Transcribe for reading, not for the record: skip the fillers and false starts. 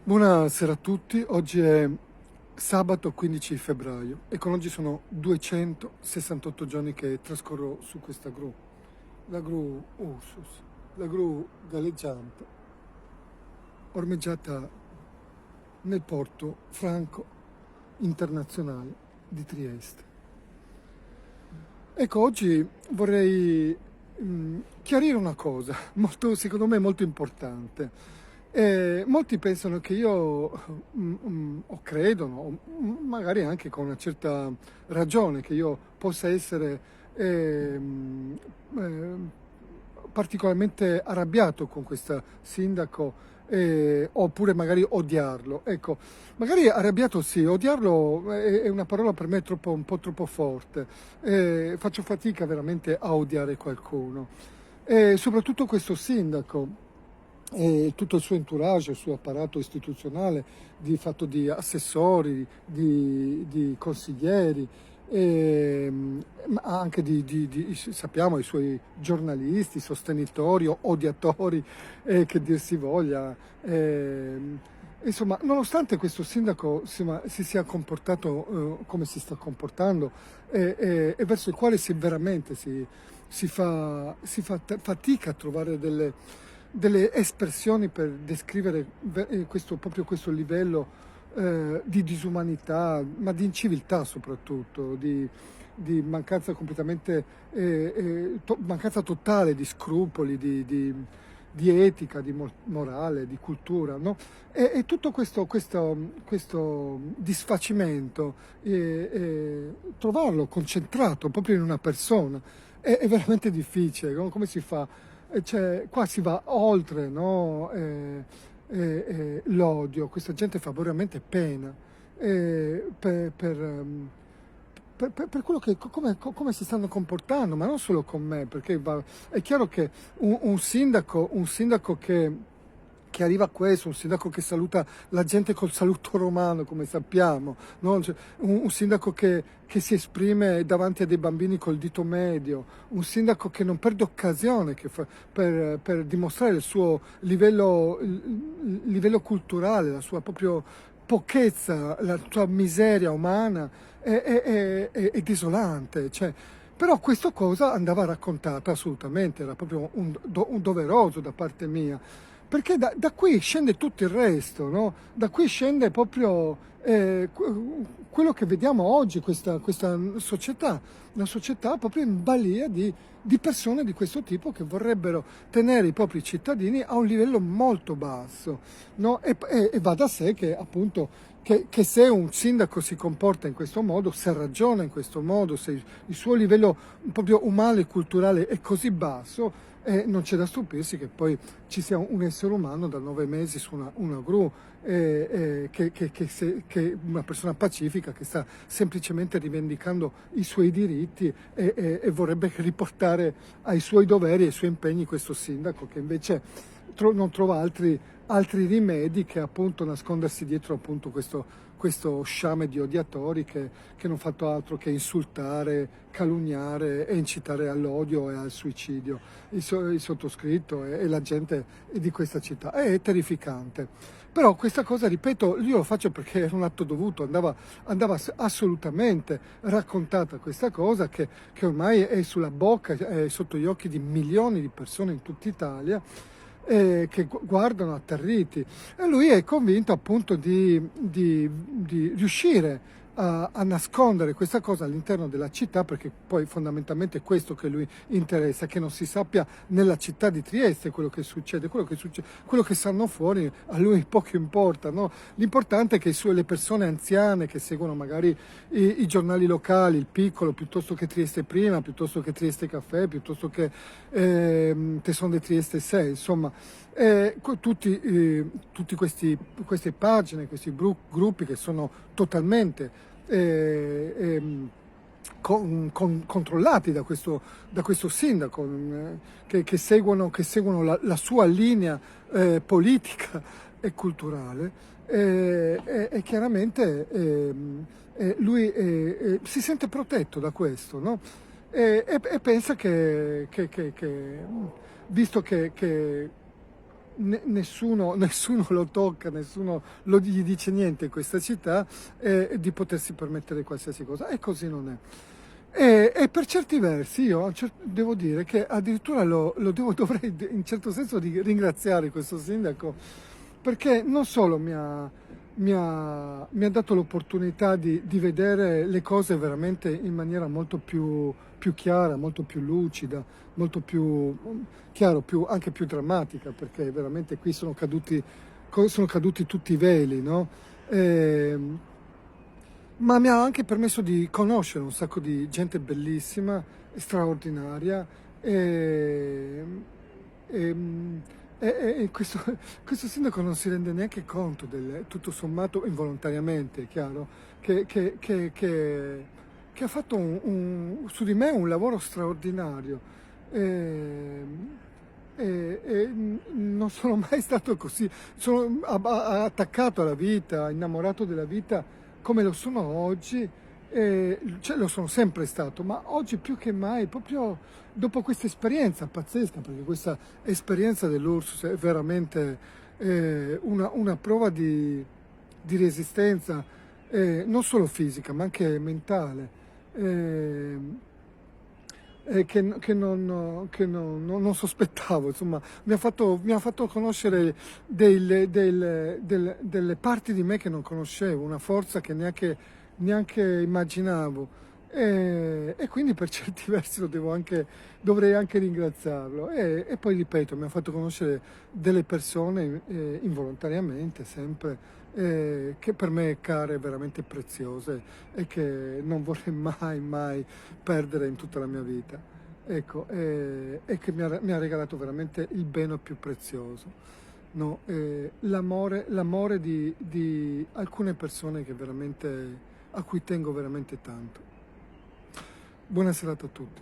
Buonasera a tutti, oggi è sabato 15 febbraio e con oggi sono 268 giorni che trascorro su questa gru, la gru Ursus, la gru galleggiante, ormeggiata nel porto franco internazionale di Trieste. Ecco, oggi vorrei chiarire una cosa, secondo me molto importante. Molti pensano che io, o credono, magari anche con una certa ragione, che io possa essere ehm, particolarmente arrabbiato con questo sindaco, oppure magari odiarlo. Ecco, magari arrabbiato sì, odiarlo è una parola per me un po' troppo forte. Faccio fatica veramente a odiare qualcuno. Soprattutto questo sindaco e tutto il suo entourage, il suo apparato istituzionale fatto di assessori, di consiglieri, ma anche sappiamo, i suoi giornalisti, sostenitori o odiatori, che dir si voglia. Insomma, nonostante questo sindaco si sia comportato come si sta comportando, e verso il quale veramente si fa fatica a trovare delle espressioni per descrivere proprio questo livello di disumanità, ma di inciviltà soprattutto, di mancanza completamente, mancanza totale di scrupoli, di etica, di morale, di cultura, no? E tutto questo disfacimento, trovarlo concentrato proprio in una persona, è veramente difficile. Come si fa? Qua si va oltre, no? L'odio, questa gente fa veramente pena, per quello come si stanno comportando, ma non solo con me, perché è chiaro che un sindaco che arriva a questo, un sindaco che saluta la gente col saluto romano, come sappiamo, no? Cioè, un sindaco che si esprime davanti a dei bambini col dito medio, un sindaco che non perde occasione per dimostrare il suo il livello culturale, la sua proprio pochezza, la sua miseria umana è desolante. Cioè, però questa cosa andava raccontata assolutamente, era proprio un doveroso da parte mia, perché da qui scende tutto il resto, no? Da qui scende proprio quello che vediamo oggi, questa società, una società proprio in balia di persone di questo tipo che vorrebbero tenere i propri cittadini a un livello molto basso, no? E va da sé che appunto che se un sindaco si comporta in questo modo, se ragiona in questo modo, se il suo livello proprio umano e culturale è così basso, non c'è da stupirsi che poi ci sia un essere umano da 9 mesi su una gru, che una persona pacifica che sta semplicemente rivendicando i suoi diritti e vorrebbe riportare ai suoi doveri e ai suoi impegni questo sindaco che invece non trova altri rimedi che appunto nascondersi dietro appunto questo sciame di odiatori che non ha fatto altro che insultare, calunniare e incitare all'odio e al suicidio il sottoscritto e la gente di questa città. È terrificante. Però questa cosa, ripeto, io lo faccio perché era un atto dovuto, andava assolutamente raccontata questa cosa che ormai è sulla bocca, è sotto gli occhi di milioni di persone in tutta Italia, che guardano atterriti, e lui è convinto appunto di riuscire a nascondere questa cosa all'interno della città, perché poi fondamentalmente è questo che lui interessa, che non si sappia nella città di Trieste quello che succede, quello che stanno fuori a lui poco importa, no? L'importante è che le persone anziane che seguono magari i giornali locali, il Piccolo, piuttosto che Trieste Prima, piuttosto che Trieste Caffè, piuttosto che Tesson de Trieste 6, insomma, tutti queste pagine, questi gruppi che sono totalmente controllati da questo sindaco, che seguono la sua linea politica e culturale, e chiaramente lui si sente protetto da questo, no? E pensa visto che nessuno lo tocca, nessuno gli dice niente in questa città, di potersi permettere qualsiasi cosa, e così non è. E per certi versi io devo dire che addirittura dovrei in certo senso ringraziare questo sindaco, perché non solo mi ha dato l'opportunità di vedere le cose veramente in maniera molto più chiara, molto più lucida, molto più chiaro, anche più drammatica, perché veramente qui sono caduti tutti i veli, no? Ma mi ha anche permesso di conoscere un sacco di gente bellissima, straordinaria, e, e- e questo sindaco non si rende neanche conto tutto sommato, involontariamente, è chiaro, che ha fatto su di me un lavoro straordinario. E, non sono mai stato così, sono attaccato alla vita, innamorato della vita come lo sono oggi, cioè lo sono sempre stato, ma oggi più che mai, proprio dopo questa esperienza pazzesca, perché questa esperienza dell'Ursus è veramente una prova di resistenza, non solo fisica, ma anche mentale. Eh, che non sospettavo, insomma, mi ha fatto conoscere delle parti di me che non conoscevo, una forza che neanche immaginavo, e quindi per certi versi dovrei anche ringraziarlo, e poi ripeto, mi ha fatto conoscere delle persone, involontariamente sempre, che per me care, veramente preziose, e che non vorrei mai perdere in tutta la mia vita. Ecco, e che mi ha regalato veramente il bene più prezioso, no? L'amore di alcune persone a cui tengo veramente tanto. Buona serata a tutti.